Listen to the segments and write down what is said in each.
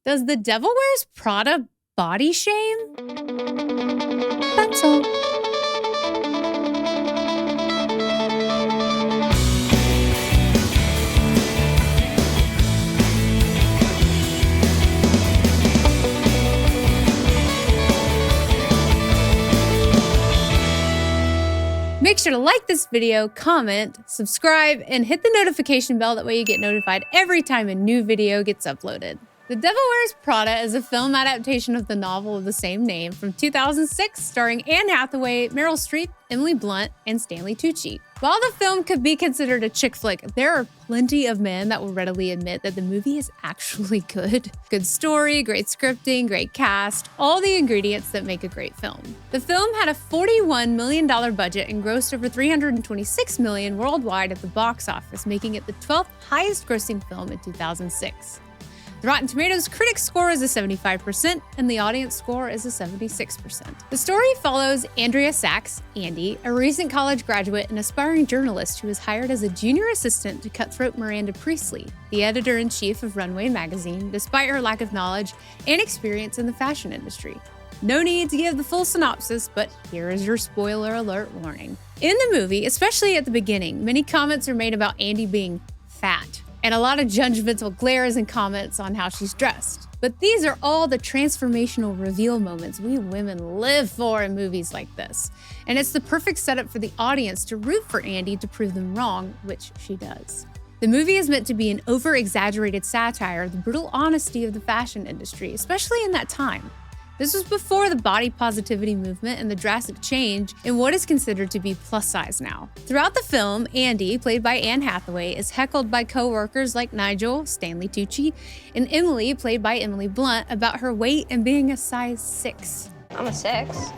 Does the Devil Wears Prada body shame? That's all. Make sure to like this video, comment, subscribe, and hit the notification bell. That way you get notified every time a new video gets uploaded. The Devil Wears Prada is a film adaptation of the novel of the same name from 2006, starring Anne Hathaway, Meryl Streep, Emily Blunt, and Stanley Tucci. While the film could be considered a chick flick, there are plenty of men that will readily admit that the movie is actually good. Good story, great scripting, great cast, all the ingredients that make a great film. The film had a $41 million budget and grossed over $326 million worldwide at the box office, making it the 12th highest grossing film in 2006. The Rotten Tomatoes critic score is a 75%, and the audience score is a 76%. The story follows Andrea Sachs, Andy, a recent college graduate and aspiring journalist who is hired as a junior assistant to cutthroat Miranda Priestley, the editor-in-chief of Runway magazine, despite her lack of knowledge and experience in the fashion industry. No need to give the full synopsis, but here is your spoiler alert warning. In the movie, especially at the beginning, many comments are made about Andy being fat, and a lot of judgmental glares and comments on how she's dressed. But these are all the transformational reveal moments we women live for in movies like this. And it's the perfect setup for the audience to root for Andy to prove them wrong, which she does. The movie is meant to be an over-exaggerated satire of the brutal honesty of the fashion industry, especially in that time. This was before the body positivity movement and the drastic change in what is considered to be plus size now. Throughout the film, Andy, played by Anne Hathaway, is heckled by co-workers like Nigel, Stanley Tucci, and Emily, played by Emily Blunt, about her weight and being a size 6. I'm a 6.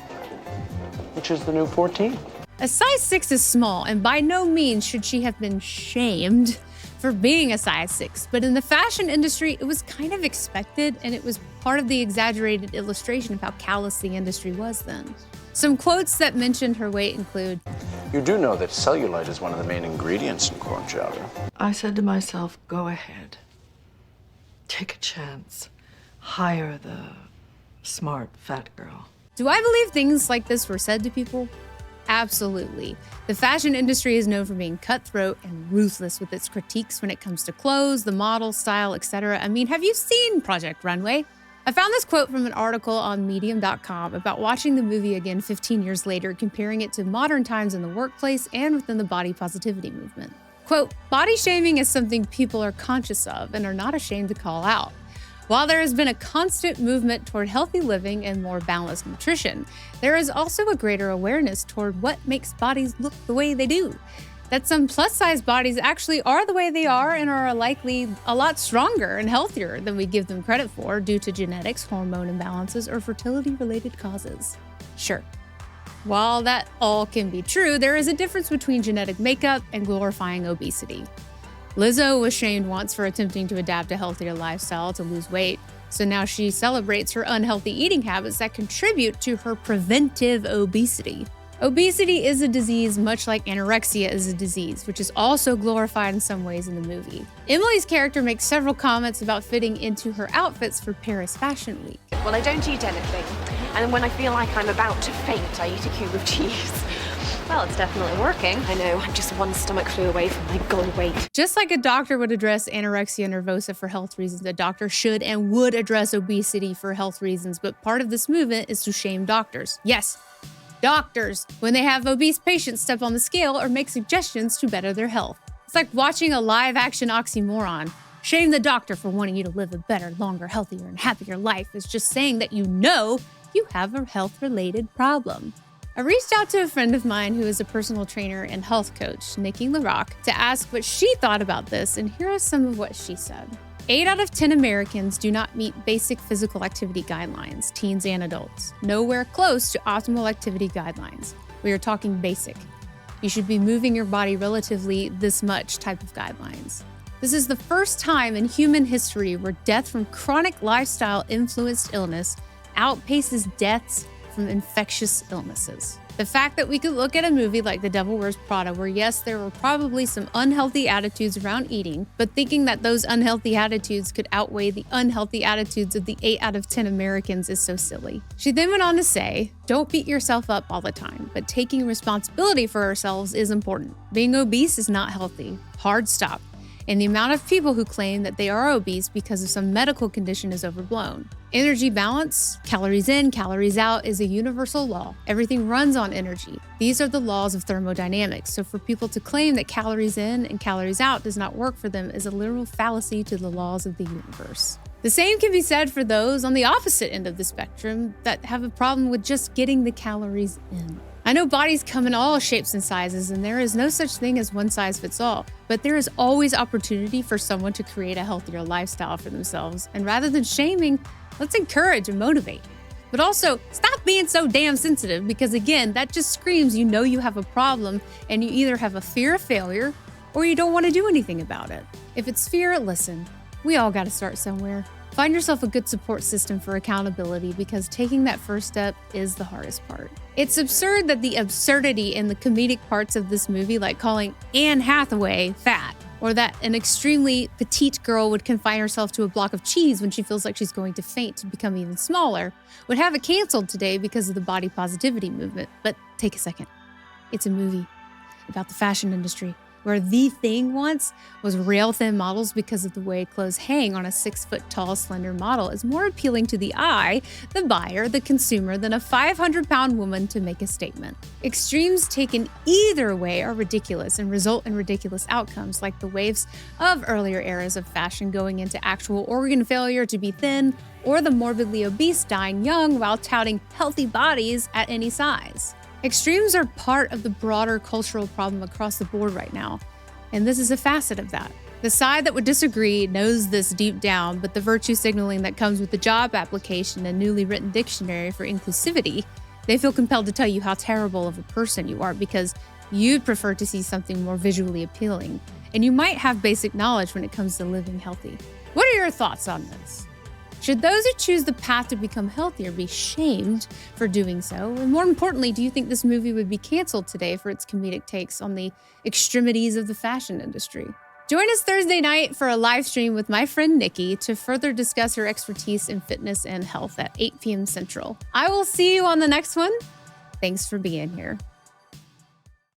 Which is the new 14? A size 6 is small, and by no means should she have been shamed for being a size 6, but in the fashion industry, it was kind of expected, and it was part of the exaggerated illustration of how callous the industry was then. Some quotes that mentioned her weight include, You do know that cellulite is one of the main ingredients in corn chowder. I said to myself, go ahead. Take a chance. Hire the smart fat girl. Do I believe things like this were said to people? Absolutely. The fashion industry is known for being cutthroat and ruthless with its critiques when it comes to clothes, the model, style, etc. I mean, have you seen Project Runway? I found this quote from an article on medium.com about watching the movie again 15 years later, comparing it to modern times in the workplace and within the body positivity movement. Quote, body shaming is something people are conscious of and are not ashamed to call out. While there has been a constant movement toward healthy living and more balanced nutrition, there is also a greater awareness toward what makes bodies look the way they do. That some plus-size bodies actually are the way they are and are likely a lot stronger and healthier than we give them credit for due to genetics, hormone imbalances, or fertility-related causes. Sure. While that all can be true, there is a difference between genetic makeup and glorifying obesity. Lizzo was shamed once for attempting to adapt a healthier lifestyle to lose weight, so now she celebrates her unhealthy eating habits that contribute to her preventive obesity. Obesity is a disease much like anorexia is a disease, which is also glorified in some ways in the movie. Emily's character makes several comments about fitting into her outfits for Paris Fashion Week. Well, I don't eat anything, and when I feel like I'm about to faint, I eat a cube of cheese. Well, it's definitely working. I know, I'm just one stomach flu away from my goal weight. Just like a doctor would address anorexia nervosa for health reasons, a doctor should and would address obesity for health reasons, but part of this movement is to shame doctors. Yes, doctors, when they have obese patients step on the scale or make suggestions to better their health. It's like watching a live-action oxymoron. Shame the doctor for wanting you to live a better, longer, healthier, and happier life is just saying that you know you have a health-related problem. I reached out to a friend of mine who is a personal trainer and health coach, Nikki LaRock, to ask what she thought about this, and here is some of what she said. 8 out of 10 Americans do not meet basic physical activity guidelines, teens and adults. Nowhere close to optimal activity guidelines. We are talking basic. You should be moving your body relatively this much type of guidelines. This is the first time in human history where death from chronic lifestyle-influenced illness outpaces deaths from infectious illnesses. The fact that we could look at a movie like The Devil Wears Prada, where yes, there were probably some unhealthy attitudes around eating, but thinking that those unhealthy attitudes could outweigh the unhealthy attitudes of the 8 out of 10 Americans is so silly. She then went on to say, don't beat yourself up all the time, but taking responsibility for ourselves is important. Being obese is not healthy. Hard stop. And the amount of people who claim that they are obese because of some medical condition is overblown. Energy balance, calories in, calories out, is a universal law. Everything runs on energy. These are the laws of thermodynamics. So for people to claim that calories in and calories out does not work for them is a literal fallacy to the laws of the universe. The same can be said for those on the opposite end of the spectrum that have a problem with just getting the calories in. I know bodies come in all shapes and sizes, and there is no such thing as one size fits all, but there is always opportunity for someone to create a healthier lifestyle for themselves. And rather than shaming, let's encourage and motivate. But also, stop being so damn sensitive, because again, that just screams you know you have a problem and you either have a fear of failure or you don't want to do anything about it. If it's fear, listen, we all got to start somewhere. Find yourself a good support system for accountability, because taking that first step is the hardest part. It's absurd that the absurdity in the comedic parts of this movie, like calling Anne Hathaway fat, or that an extremely petite girl would confine herself to a block of cheese when she feels like she's going to faint to become even smaller, would have it canceled today because of the body positivity movement. But take a second. It's a movie about the fashion industry, where the thing once was rail thin models because of the way clothes hang on a 6-foot-tall, slender model is more appealing to the eye, the buyer, the consumer than a 500-pound woman to make a statement. Extremes taken either way are ridiculous and result in ridiculous outcomes, like the waves of earlier eras of fashion going into actual organ failure to be thin, or the morbidly obese dying young while touting healthy bodies at any size. Extremes are part of the broader cultural problem across the board right now, and this is a facet of that. The side that would disagree knows this deep down, but the virtue signaling that comes with the job application and newly written dictionary for inclusivity, they feel compelled to tell you how terrible of a person you are because you'd prefer to see something more visually appealing, and you might have basic knowledge when it comes to living healthy. What are your thoughts on this? Should those who choose the path to become healthier be shamed for doing so? And more importantly, do you think this movie would be canceled today for its comedic takes on the extremities of the fashion industry? Join us Thursday night for a live stream with my friend Nikki to further discuss her expertise in fitness and health at 8 p.m. Central. I will see you on the next one. Thanks for being here.